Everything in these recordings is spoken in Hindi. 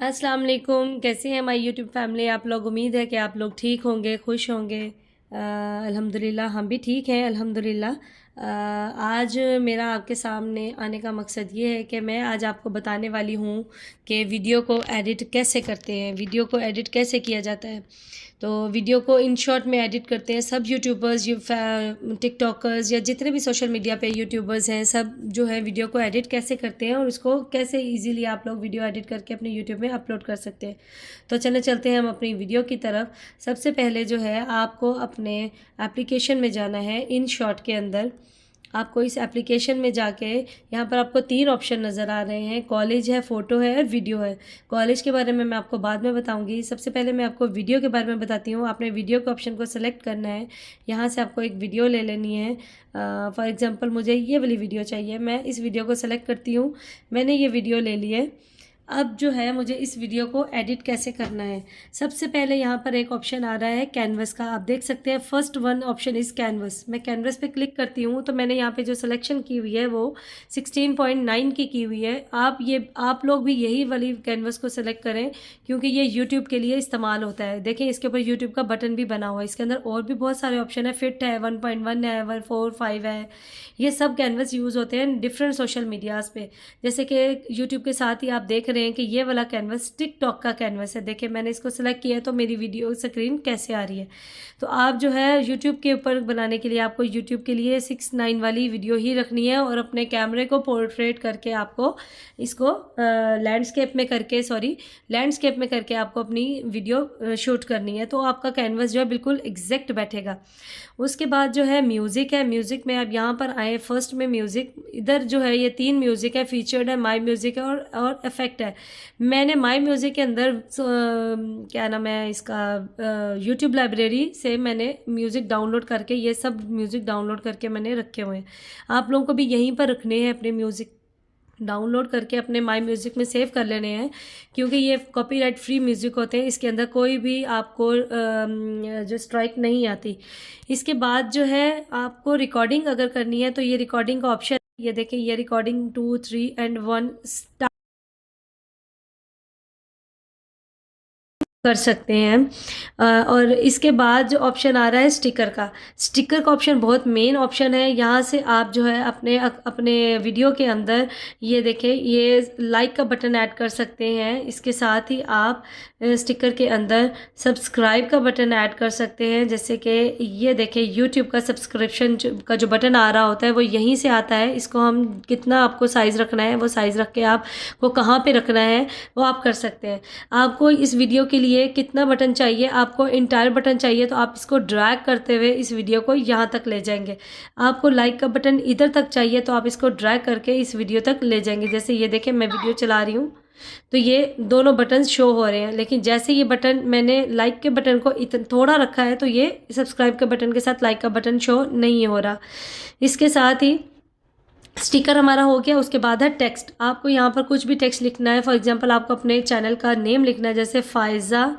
अस्सलाम वालेकुम। कैसे हैं हमारी यूट्यूब फैमिली आप लोग। उम्मीद है कि आप लोग ठीक होंगे, खुश होंगे। अल्हम्दुलिल्लाह हम भी ठीक हैं अल्हम्दुलिल्लाह। आज मेरा आपके सामने आने का मकसद ये है कि मैं आज आपको बताने वाली हूँ कि वीडियो को एडिट कैसे करते हैं, वीडियो को एडिट कैसे किया जाता है। तो वीडियो को इन शॉर्ट में एडिट करते हैं सब यूट्यूबर्स, टिकटॉकर्स या जितने भी सोशल मीडिया पे यूट्यूबर्स हैं, सब जो है वीडियो को एडिट कैसे करते हैं और उसको कैसे इजीली आप लोग वीडियो एडिट करके अपने यूट्यूब में अपलोड कर सकते हैं। तो चलते हैं हम अपनी वीडियो की तरफ। सबसे पहले जो है आपको अपने एप्लीकेशन में जाना है। इन शॉर्ट के अंदर आपको इस एप्लीकेशन में जाके यहाँ पर आपको 3 ऑप्शन नज़र आ रहे हैं, कॉलेज है, फ़ोटो है और वीडियो है। कॉलेज के बारे में मैं आपको बाद में बताऊँगी। सबसे पहले मैं आपको वीडियो के बारे में बताती हूँ। आपने वीडियो के ऑप्शन को सेलेक्ट करना है। यहाँ से आपको एक वीडियो ले लेनी है। फॉर एग्ज़ाम्पल मुझे ये वाली वीडियो चाहिए, मैं इस वीडियो को सेलेक्ट करती हूँ। मैंने ये वीडियो ले ली है। अब जो है मुझे इस वीडियो को एडिट कैसे करना है। सबसे पहले यहाँ पर एक ऑप्शन आ रहा है कैनवस का, आप देख सकते हैं first one option is canvas. मैं कैनवस पे क्लिक करती हूँ तो मैंने यहाँ पे जो सिलेक्शन की हुई है वो 16.9 की हुई है। आप लोग भी यही वाली कैनवस को सेलेक्ट करें क्योंकि ये यूट्यूब के लिए इस्तेमाल होता है। देखिए इसके ऊपर यूट्यूब का बटन भी बना हुआ है। इसके अंदर और भी बहुत सारे ऑप्शन है, फिट है, 1.1 है, 1.4, 5 है। ये सब कैनवस यूज़ होते हैं डिफरेंट सोशल मीडियाज़ पे। जैसे कि यूट्यूब के साथ ही आप देख रहे हैं कि ये वाला कैनवस टिकटॉक का कैनवस है। देखिए मैंने इसको सेलेक्ट किया है तो मेरी वीडियो स्क्रीन कैसे आ रही है। तो आप जो है यूट्यूब के ऊपर बनाने के लिए आपको यूट्यूब के लिए 6:9 वाली वीडियो ही रखनी है और अपने कैमरे को पोर्ट्रेट करके आपको इसको लैंडस्केप में करके आपको अपनी वीडियो शूट करनी है। तो आपका कैनवस जो है बिल्कुल एग्जैक्ट बैठेगा। उसके बाद जो है म्यूज़िक है। म्यूज़िक में आप यहाँ पर आए, फर्स्ट में म्यूज़िक, इधर जो है ये 3 म्यूज़िक है, फीचर्ड है, माई म्यूज़िक है और इफेक्ट है। मैंने माई म्यूज़िक के अंदर क्या नाम है इसका, यूट्यूब लाइब्रेरी से मैंने म्यूज़िक डाउनलोड करके, ये सब म्यूज़िक डाउनलोड करके मैंने रखे हुए हैं। आप लोगों को भी यहीं पर रखने हैं, अपने म्यूज़िक डाउनलोड करके अपने माई म्यूज़िक में सेव कर लेने हैं क्योंकि ये कॉपीराइट फ्री म्यूज़िक होते हैं। इसके अंदर कोई भी आपको जो स्ट्राइक नहीं आती। इसके बाद जो है आपको रिकॉर्डिंग अगर करनी है तो ये रिकॉर्डिंग का ऑप्शन, ये देखें, ये रिकॉर्डिंग 2, 3 एंड 1 स्टार्ट कर सकते हैं। और इसके बाद जो ऑप्शन आ रहा है स्टिकर का ऑप्शन बहुत मेन ऑप्शन है। यहाँ से आप जो है अपने वीडियो के अंदर ये देखें, ये लाइक का बटन ऐड कर सकते हैं। इसके साथ ही आप स्टिकर के अंदर सब्सक्राइब का बटन ऐड कर सकते हैं। जैसे कि ये देखें यूट्यूब का सब्सक्रिप्शन का जो बटन आ रहा होता है वो यहीं से आता है। इसको हम कितना आपको साइज़ रखना है वो साइज़ रख के आप वो कहाँ पे रखना है वो आप कर सकते हैं। आपको इस वीडियो के लिए कितना बटन चाहिए, आपको इंटायर बटन चाहिए तो आप इसको ड्रैग करते हुए इस वीडियो को यहाँ तक ले जाएंगे। आपको लाइक का बटन इधर तक चाहिए तो आप इसको ड्रैग करके इस वीडियो तक ले जाएंगे। जैसे ये देखें मैं वीडियो चला रही हूँ तो ये दोनों बटन शो हो रहे हैं, लेकिन जैसे ये बटन मैंने लाइक के बटन को इतना थोड़ा रखा है तो ये सब्सक्राइब के बटन के साथ लाइक का बटन शो नहीं हो रहा। इसके साथ ही स्टिकर हमारा हो गया। उसके बाद है टेक्स्ट। आपको यहाँ पर कुछ भी टेक्स्ट लिखना है। फॉर एग्जांपल आपको अपने चैनल का नेम लिखना है, जैसे फ़ायज़ा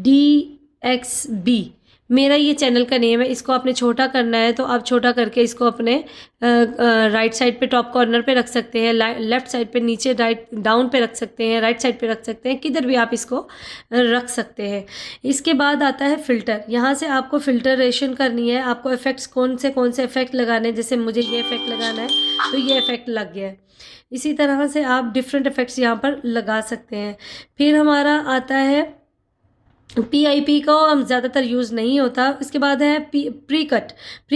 DXB मेरा ये चैनल का नेम है। इसको आपने छोटा करना है तो आप छोटा करके इसको अपने राइट साइड पे टॉप कॉर्नर पे रख सकते हैं, लेफ्ट साइड पे नीचे राइट डाउन पे रख सकते हैं, राइट साइड पे रख सकते हैं, किधर भी आप इसको रख सकते हैं। इसके बाद आता है फ़िल्टर। यहाँ से आपको फ़िल्टरेशन करनी है। आपको इफ़ेक्ट्स कौन से इफ़ेक्ट लगाने हैं। जैसे मुझे ये इफ़ेक्ट लगाना है तो ये इफ़ेक्ट लग गया है। इसी तरह से आप डिफरेंट इफ़ेक्ट्स यहाँ पर लगा सकते हैं। फिर हमारा आता है PIP का हम ज़्यादातर यूज़ नहीं होता। इसके बाद है प्री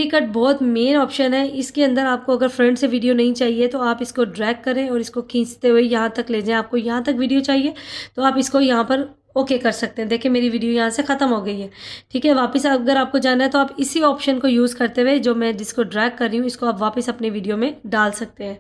कट बहुत मेन ऑप्शन है। इसके अंदर आपको अगर फ्रंट से वीडियो नहीं चाहिए तो आप इसको ड्रैग करें और इसको खींचते हुए यहाँ तक ले जाएं। आपको यहाँ तक वीडियो चाहिए तो आप इसको यहाँ पर ओके कर सकते हैं। देखिए मेरी वीडियो यहाँ से ख़त्म हो गई है, ठीक है। वापस अगर आपको जाना है तो आप इसी ऑप्शन को यूज़ करते हुए जो मैं जिसको ड्रैग कर रही हूँ इसको आप वापस अपने वीडियो में डाल सकते हैं।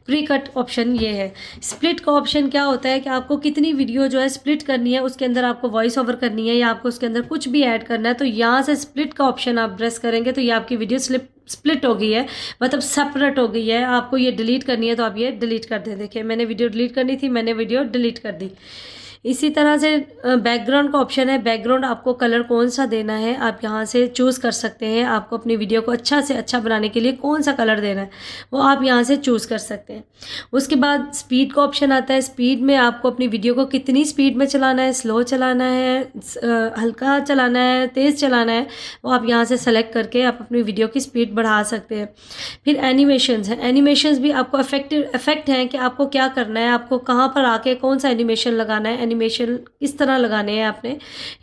प्री कट ऑप्शन ये है। स्प्लिट का ऑप्शन क्या होता है कि आपको कितनी वीडियो जो है स्प्लिट करनी है, उसके अंदर आपको वॉइस ओवर करनी है या आपको उसके अंदर कुछ भी ऐड करना है तो यहाँ से स्प्लिट का ऑप्शन आप प्रेस करेंगे तो ये आपकी वीडियो स्प्लिट हो गई है, मतलब सेपरेट हो गई है। आपको ये डिलीट करनी है तो आप ये डिलीट कर दें। देखिए मैंने वीडियो डिलीट करनी थी, मैंने वीडियो डिलीट कर दी। इसी तरह से बैकग्राउंड का ऑप्शन है, बैकग्राउंड आपको कलर कौन सा देना है आप यहाँ से चूज़ कर सकते हैं। आपको अपनी वीडियो को अच्छा से अच्छा बनाने के लिए कौन सा कलर देना है वो आप यहाँ से चूज़ कर सकते हैं। उसके बाद स्पीड का ऑप्शन आता है। स्पीड में आपको अपनी वीडियो को कितनी स्पीड में चलाना है, स्लो चलाना है, हल्का चलाना है, तेज़ चलाना है, वो आप यहाँ से सेलेक्ट करके आप अपनी वीडियो की स्पीड बढ़ा सकते हैं। फिर एनिमेशंस हैं। एनिमेशंस भी आपको इफेक्ट हैं कि आपको क्या करना है, आपको कहाँ पर आके कौन सा एनिमेशन लगाना है, एनिमेशन किस तरह लगाने हैं आपने।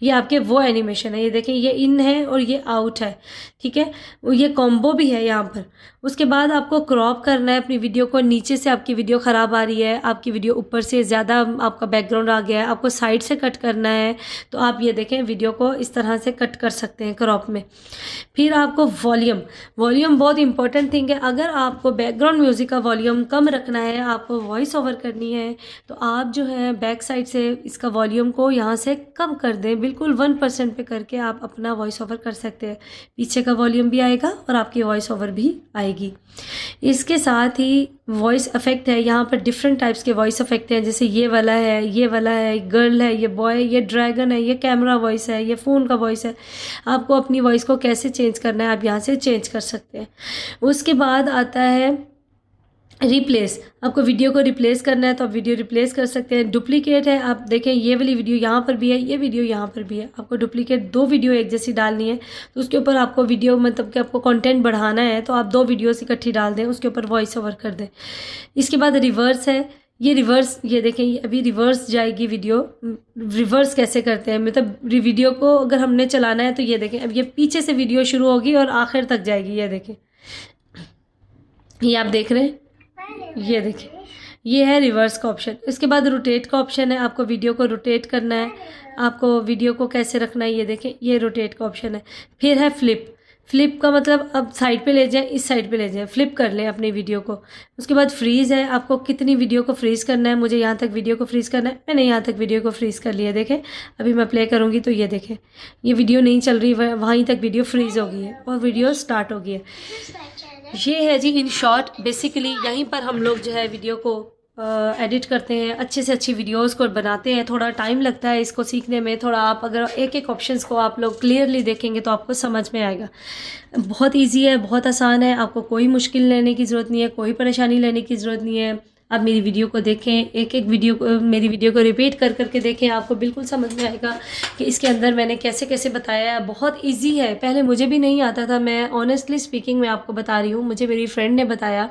ये आपके वो एनिमेशन है। ये देखें, ये इन है और ये आउट है, ठीक है। ये कॉम्बो भी है यहाँ पर। उसके बाद आपको क्रॉप करना है अपनी वीडियो को। नीचे से आपकी वीडियो ख़राब आ रही है, आपकी वीडियो ऊपर से ज़्यादा आपका बैकग्राउंड आ गया है, आपको साइड से कट करना है, तो आप ये देखें वीडियो को इस तरह से कट कर सकते हैं क्रॉप में। फिर आपको वॉल्यूम बहुत इंपॉर्टेंट थिंग है। अगर आपको बैकग्राउंड म्यूज़िक का वॉल्यूम कम रखना है, आपको वॉइस ओवर करनी है, तो आप जो है बैक साइड से इसका वॉल्यूम को यहाँ से कम कर दें, बिल्कुल 1% पे करके आप अपना वॉइस ओवर कर सकते हैं। पीछे का वॉल्यूम भी आएगा और आपकी वॉइस ओवर भी आएगी। इसके साथ ही वॉइस इफेक्ट है। यहाँ पर डिफरेंट टाइप्स के वॉइस इफेक्ट हैं, जैसे ये वाला है, ये वाला है, गर्ल है, ये बॉय, ये ड्रैगन है, ये कैमरा वॉइस है, ये फ़ोन का वॉइस है। आपको अपनी वॉइस को कैसे चेंज करना है आप यहाँ से चेंज कर सकते हैं। उसके बाद आता है रिप्लेस। आपको वीडियो को रिप्लेस करना है तो आप वीडियो रिप्लेस कर सकते हैं। डुप्लीकेट है, आप देखें ये वाली वीडियो यहाँ पर भी है, ये वीडियो यहाँ पर भी है। आपको डुप्लीकेट 2 वीडियो एक जैसी डालनी है, तो उसके ऊपर आपको वीडियो मतलब कि आपको कंटेंट बढ़ाना है तो आप 2 वीडियोस इकट्ठी डाल दें, उसके ऊपर वॉइस ओवर कर दें। इसके बाद रिवर्स है। ये रिवर्स, ये देखें ये अभी रिवर्स जाएगी वीडियो। रिवर्स कैसे करते हैं, मतलब वीडियो को अगर हमने चलाना है तो ये देखें अब ये पीछे से वीडियो शुरू होगी और आखिर तक जाएगी। ये देखें, ये आप देख रहे हैं, ये देखिए ये है रिवर्स का ऑप्शन। इसके बाद रोटेट का ऑप्शन है। आपको वीडियो को रोटेट करना है, आपको वीडियो को कैसे रखना है, ये देखें ये रोटेट का ऑप्शन है। फिर है फ्लिप का मतलब अब साइड पे ले जाएं, इस साइड पे ले जाएं, फ्लिप कर लें अपनी वीडियो को। उसके बाद फ्रीज़ है। आपको कितनी वीडियो को फ्रीज़ करना है, मुझे यहाँ तक वीडियो को फ्रीज़ करना है, मैंने यहाँ तक वीडियो को फ्रीज़ कर लिया। देखें अभी मैं प्ले करूँगी तो ये देखें ये वीडियो नहीं चल रही, वहीं तक वीडियो फ्रीज़ हो गई है और वीडियो स्टार्ट हो गई है। ये है जी इन शॉर्ट। बेसिकली यहीं पर हम लोग जो है वीडियो को एडिट करते हैं, अच्छे से अच्छी वीडियोस को बनाते हैं। थोड़ा टाइम लगता है इसको सीखने में, थोड़ा आप अगर एक एक ऑप्शंस को आप लोग क्लियरली देखेंगे तो आपको समझ में आएगा। बहुत इजी है, बहुत आसान है, आपको कोई मुश्किल लेने की ज़रूरत नहीं है, कोई परेशानी लेने की ज़रूरत नहीं है। आप मेरी वीडियो को देखें, एक एक वीडियो को मेरी वीडियो को रिपीट कर करके देखें, आपको बिल्कुल समझ में आएगा कि इसके अंदर मैंने कैसे कैसे बताया है। बहुत इजी है, पहले मुझे भी नहीं आता था, मैं ऑनेस्टली स्पीकिंग में आपको बता रही हूँ। मुझे मेरी फ्रेंड ने बताया,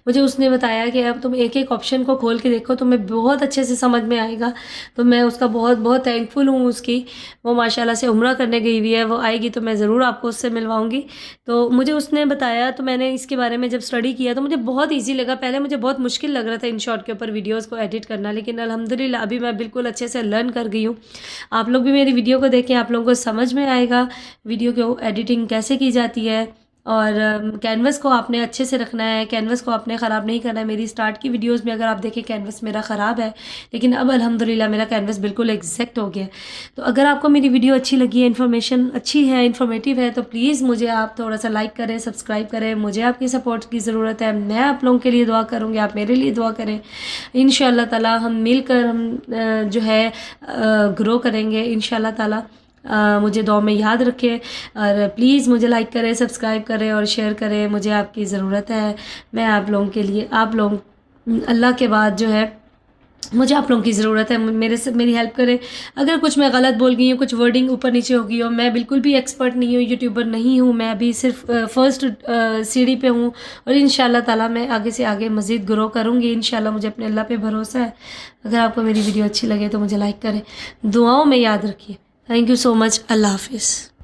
मुझे उसने बताया कि अब तुम एक एक ऑप्शन को खोल के देखो, तुम्हें बहुत अच्छे से समझ में आएगा। तो मैं उसका बहुत बहुत थैंकफुल हूँ उसकी। वो माशाल्लाह से उम्रा करने गई हुई है, वो आएगी तो मैं ज़रूर आपको उससे मिलवाऊँगी। तो मुझे उसने बताया, तो मैंने इसके बारे में जब स्टडी किया तो मुझे बहुत ईजी लगा। पहले मुझे बहुत मुश्किल लग रहा था इन शॉर्ट के ऊपर वीडियोज़ को एडिट करना, लेकिन अल्हम्दुलिल्लाह अभी मैं बिल्कुल अच्छे से लर्न कर गई हूँ। आप लोग भी मेरी वीडियो को देखें, आप लोगों को समझ में आएगा वीडियो को एडिटिंग कैसे की जाती है। और कैनवस को आपने अच्छे से रखना है, कैनवस को आपने ख़राब नहीं करना है। मेरी स्टार्ट की वीडियोस में अगर आप देखें कैनवस मेरा ख़राब है, लेकिन अब अल्हम्दुलिल्लाह मेरा कैनवस बिल्कुल एग्जैक्ट हो गया है। तो अगर आपको मेरी वीडियो अच्छी लगी है, इन्फॉर्मेशन अच्छी है, इन्फॉर्मेटिव है, तो प्लीज़ मुझे आप थोड़ा सा लाइक करें, सब्सक्राइब करें। मुझे आपकी सपोर्ट की ज़रूरत है। मैं आप लोगों के लिए दुआ करूँगी, आप मेरे लिए दुआ करें। इंशाअल्लाह ताला हम मिलकर हम जो है ग्रो करेंगे इंशाअल्लाह ताला। मुझे दुआ में याद रखें और प्लीज़ मुझे लाइक करें, सब्सक्राइब करें और शेयर करें। मुझे आपकी ज़रूरत है। मैं आप लोगों के लिए, आप लोग अल्लाह के बाद जो है मुझे आप लोगों की ज़रूरत है। मेरे से मेरी हेल्प करें। अगर कुछ मैं गलत बोल गई हूँ, कुछ वर्डिंग ऊपर नीचे हो गई हो, मैं बिल्कुल भी एक्सपर्ट नहीं हूँ, यूट्यूबर नहीं हूँ, मैं अभी सिर्फ फर्स्ट सीढ़ी पे हूँ और इंशाल्लाह ताला मैं आगे से आगे मज़ीद ग्रो करूँगी इंशाल्लाह। मुझे अपने अल्लाह पे भरोसा है। अगर आपको मेरी वीडियो अच्छी लगे तो मुझे लाइक करें, दुआओं में याद रखिए। Thank you so much. अल्लाह हाफिज़।